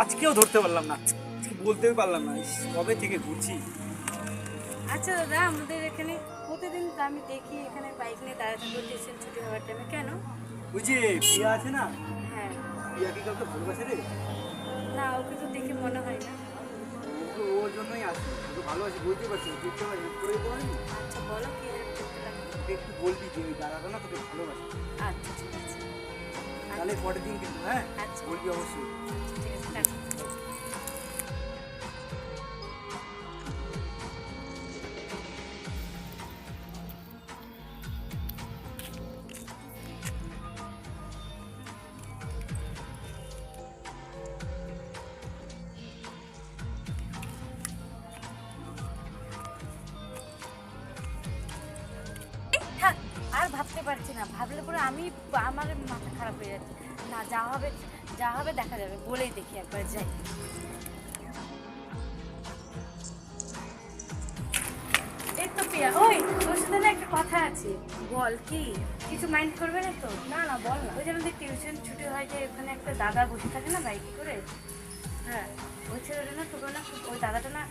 আজকেও ধরতে পারলাম না, আজকে বলতেও পারলাম না, কবে থেকে ঘুরছি। আচ্ছা দাদা, আমাদের এখানে প্রতিদিন তো আমি দেখি এখানে বাইক নিয়ে দাঁড়িয়ে থাকবো টিউশন ছুটি হওয়ার টাইমে, কেন? ওই যে প্রিয়া আছে না, হ্যাঁ। প্রিয়া কি কাউকে ভালোবাসে রে? না, ওকে তো দেখে মনে হয় না। ওর জন্যই আসি, ওকে ভালোবাসি, বুঝতে পারছি, দেখতে পারি করে দিতে পারি। আচ্ছা বলো, কি হেল্প করতে লাগবে? ওকে একটু বলবি যে ওই দাদাটা না তোকে ভালোবাসে। আচ্ছা ঠিক আছে। তাহলে পরের দিন কিন্তু, হ্যাঁ আচ্ছা বলবি অবশ্যই। আচ্ছা, ঠিক আছে, রাখো। থাক, আর ভাবতে পারছি না, ভাবলে পরে আমার মাথা খারাপ হয়ে যাচ্ছে। না, যা হবে দেখা যাবে, বলেই দেখি, একবার যাই। এই তো প্রিয়া, ওই তোর সাথে না একটা কথা আছে। বল, কি? কিছু মাইন্ড করবে না তো? না না, বল না। ওই যে আমাদের টিউশন ছুটি হয় যে ওখানে একটা দাদা বসে থাকে না বাইকে করে, হ্যাঁ, ওই ছেলেটা না তোকে না, ওই দাদাটা না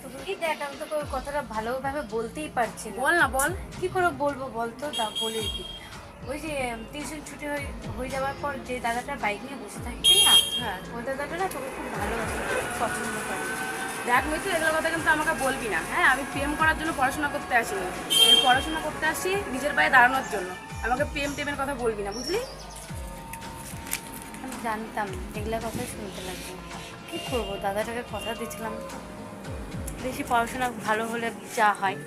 তোকে কি দেখ, আমি তোকে ওই কথাটা ভালোভাবে বলতেই পারছি না। বল না, বল। কি করে বলবো বল তো, তা বলে দিই। ওই যে টিউশন ছুটি হয়ে যাওয়ার পর যে দাদাটা বাইক নিয়ে বসে থাকে কি না, হ্যাঁ, ওই দাদাটা না তোকে খুব ভালোবাসে, খুব পছন্দ করে। দেখ মিতু, এগুলো কথা কিন্তু আমাকে বলবি না, হ্যাঁ? আমি প্রেম করার জন্য পড়াশোনা করতে আসিনি, আমি পড়াশোনা করতে আসি নিজের পায়ে দাঁড়ানোর জন্য। আমাকে টেমের কথা বলবি না, বুঝলি? আমি জানতাম এগুলা কথাই শুনতে লাগবে। কী করবো, দাদাটাকে কথা দিয়েছিলাম, বেশি পড়াশোনা ভালো হলে যা হয়।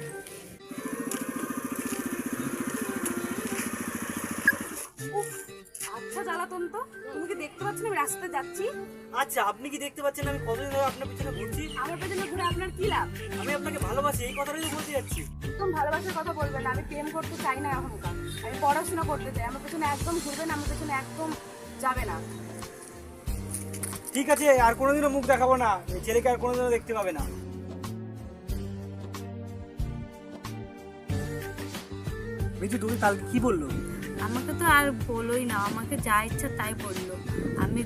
আচ্ছা জ্বালাতন তো, তুমি কি দেখতে পাচ্ছ না আমি রাস্তায় যাচ্ছি? আচ্ছা, আপনি কি দেখতে পাচ্ছেন আমি কতদিন ধরে আপনার পিছনে ঘুরছি? আমার পেছনে ঘুরে আপনার কি লাভ? আমি আপনাকে ভালোবাসি, এই কথাটাই তো বলতে যাচ্ছি। একদম ভালোবাসার কথা বলবেন না, আমি প্রেম করতে চাই না এখনকার, আমি পড়াশোনা করতে চাই। আমার পেছনে একদম ঘুরবে না, আমার পেছনে একদম যাবে না। ঠিক আছে, আর কোনোদিনও মুখ দেখাবো না, এই ছেলেকে আর কোনোদিনও দেখতে পাবে না। মিঠু, তুমি কালকে কি বললো? আমাকে তো আর বলোই না, আমাকে যা ইচ্ছা তাই বললো। আমি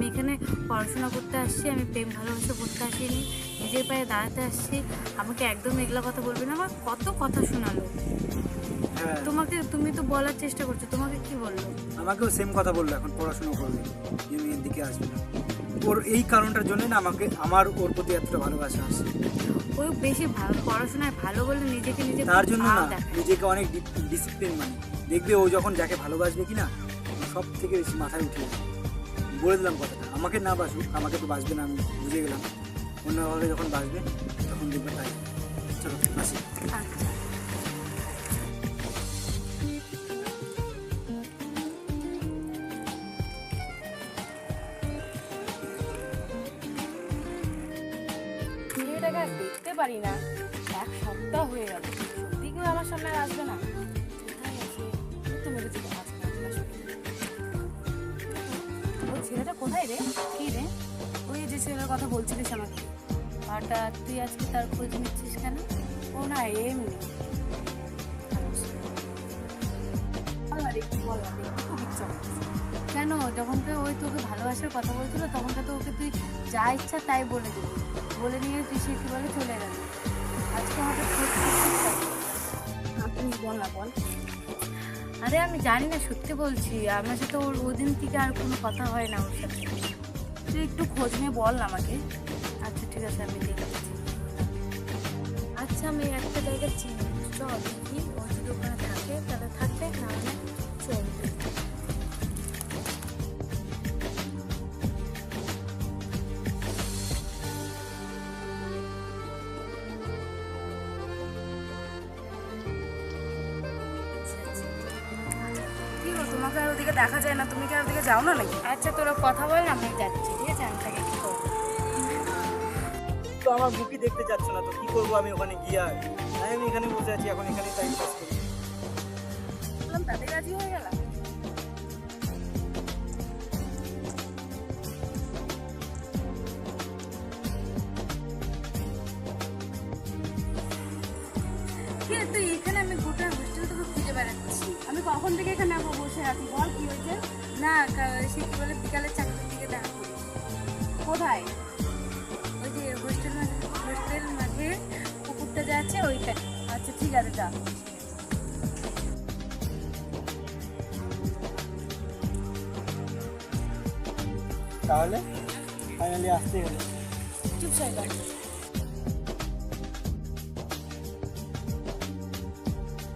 এখানে পড়াশোনা করতে আসছি, আমি প্রেম ভালোবাসা করতে আসিনি, নিজের পায়ে দাঁড়াতে আসছি, আমাকে একদম এগুলা কথা বলবে না। আমার কত কথা শোনালো। হ্যাঁ, তুমি তো বলার চেষ্টা করছো, তোমাকে কি বললো? আমাকেও সেম কথা বললো, এখন পড়াশোনা করবে, এই মেয়ের দিকে আসবে না। ওর এই কারণটার জন্য না আমার ওর প্রতি এতটা ভালোবাসা আছে। ওই বেশি পড়াশোনায় ভালো বলে নিজেকে তার জন্য না, দেখায়। নিজেকে অনেক ডিসিপ্লিন মানে দেখবে, ও যখন যাকে ভালোবাসবে কি না, সব থেকে বেশি মাথায় উঠে যাবে। বলে দিলাম কথাটা, আমাকে না বাসুক, আমাকে তো বাসবে না, আমি বুঝে গেলাম। অন্যভাবে যখন বাসবে তখন দেখবে তাই। চলো আসি। আচ্ছা। ছেলেটাকে আর দেখতে পারি না, এক সপ্তাহ হয়ে গেল, সত্যি কেউ আমার সামনে আর আসবে না। কোথায় আছে? এই তো মেরেছে তো, আসবে না, আসবে না। ওই ছেলেটা কোথায় রে? কি রে? ওই যে ছেলের কথা বলছিলিস আমাকে। হঠাৎ তুই আজকে তার খোঁজ নিচ্ছিস কেন? ও না, এমনি। বল না রে, কি বল না রে, খুব ইচ্ছা করছে। কেন? যখন ওই তোকে ভালোবাসার কথা বলছিল তখন তো ওকে তুই যা ইচ্ছা তাই বলে দিবি, বলে নিয়ে তুই সে কি বলে চলে গেল। আজকে হঠাৎ খোঁজ করছিস কেন? তুই বল না, বল। আরে আমি জানি না, সত্যি বলছি, আমার সাথে ওই দিন থেকে আর কোনো কথা হয় না ওর সাথে। তুই একটু খোঁজ নিয়ে বল না আমাকে। আচ্ছা ঠিক আছে, আমি দেখছি। আচ্ছা, আমি একটা জায়গা চিনি, চল দেখি, ও যদি ওখানে থাকে তাহলে থাকবে, নাহলে চল। কি হলো, তোমাকে আর ওদিকে দেখা যায় না, তুমি কি আর ওদিকে যাও না নাকি? আচ্ছা তোরা কথা বল, আমি যাচ্ছি, ঠিক আছে? আমি তাকে কি করবো? তো আমার মুখই দেখতে চাচ্ছ না, তো কি করবো আমি ওখানে গিয়ে? আর তাই আমি এখানে বসে আছি, এখন এখানে টাইম পাস করি। বললাম তাতে রাজি হয়ে গেলাম। কি রে, তুই এখানে? আমি গোটা হোস্টেল থেকে খুঁজে বেড়াচ্ছি। আমি কখন থেকে এখানে বসে আছি, বল কি হয়েছে? না, সে কি বলে বিকালে 4টার দিকে দেখা করি। কোথায়? ওই যে হোস্টেল মাঝে পুকুরটা যে আছে ওইটা। আচ্ছা ঠিক আছে, যা। তাহলে ফাইনালি আসতে হলো। চুপ সাইড।